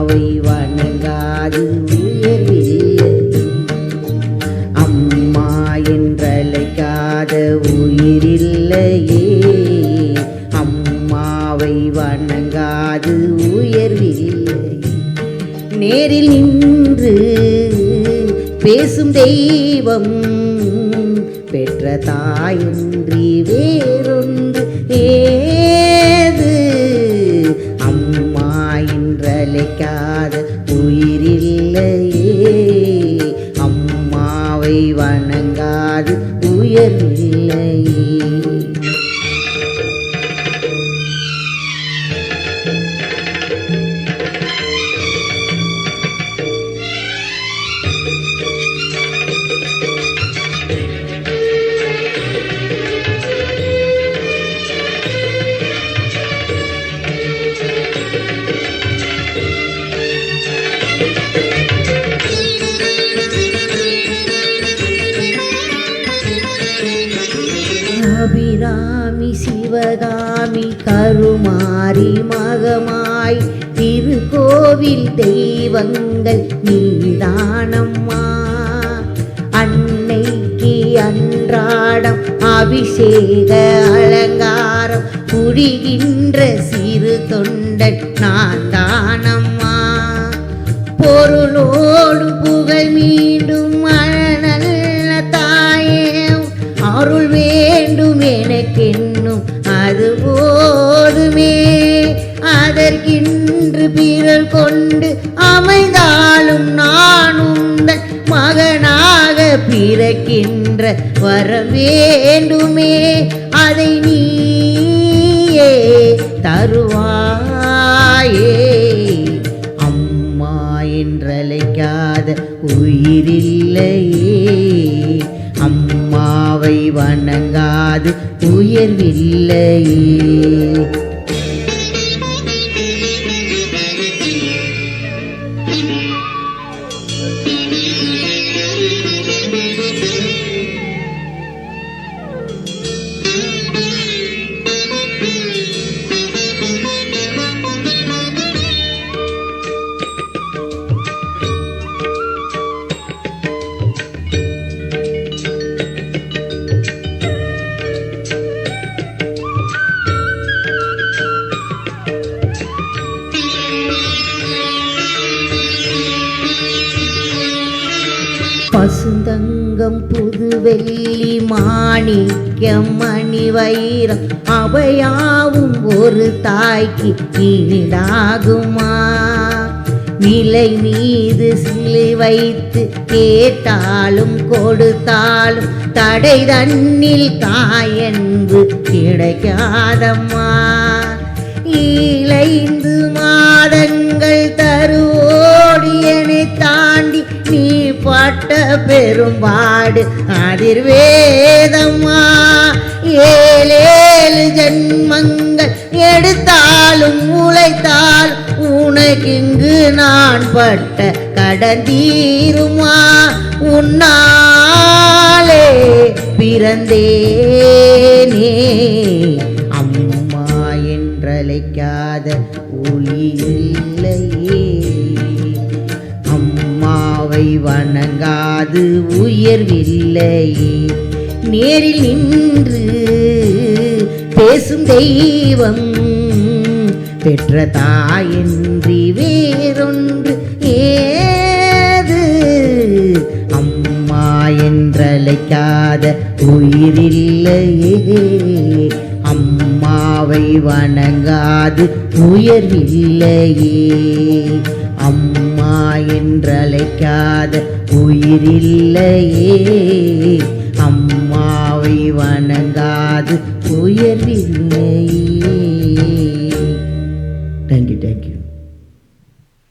அம்மாவை வணங்காது உயர்வில்லை. அம்மா என்றழைக்காத உயிரில்லையே. அம்மாவை வணங்காது உயர்வில்லை. நேரில் நின்று பேசும் தெய்வம் பெற்ற தாயின்றி வேறொன்று ஏது. அம்மா என்றழைக்காத உயிரில்லையே. அம்மாவை வணங்காது உயர்வில்லை. அபிராமி சிவகாமி கருமாரி மகமாய் திருக்கோவில் தெய்வங்கள் நீதானம்மா. அன்னைக்கு அன்றாடம் அபிஷேக அலங்காரம் புரிகின்ற சிறு தொண்டன் நான் தானம்மா. பொருளோடு புகழ் மீண்டும் நல்ல தாயே அருள் வேண்டும் எனக்கென்னும் அது போதுமே. அதற்கின்று பிறர் கொண்டு அமைந்தாலும் நான் உந்தன் மகனாக பிறக்கின்ற வர வேண்டுமே. அதை நீயே தருவாயே. அம்மா என்றழைக்காத உயிரில்லையே. அம்மாவை வணங்காது உயர்வில்லையே. பசுந்தங்கம் புதுவெள்ளி மாணிக்கம் மணி வைரம் அவையாவும் ஒரு தாய்க்கு ஈடாகுமா. விலை மீது சிலை வைத்து கேட்டாலும் கொடுத்தாலும் தடை தன்னில் தாயன்பு கிடைக்காதம்மா. 7 மாதங்கள் தருவோடி என்னை தாண்டி நீ பட்ட பெரும்பாடு அதிர்வேதம்மா. 7 ஜன்மங்கள் எடுத்தாலும் உழைத்தால் உனக்கிங்கு நான் பட்ட கடன் தீருமா. உன்னாலே பிறந்தேனே. அம்மா என்றழைக்காத உயிரில்லையே. அம்மாவை வணங்காது உயர்வில்லையே. நேரில் நின்று பேசும் தெய்வம் பெற்ற தாயின்றி வேறொன்று ஏது. அம்மா என்றழைக்காத உயிரில்லையே. அம்மாவை வணங்காது உயர்வில்லையே. அம்மா என்றழைக்காத உயிரில்லையே. அம்மாவை வணங்காது உயர்வில்லையே.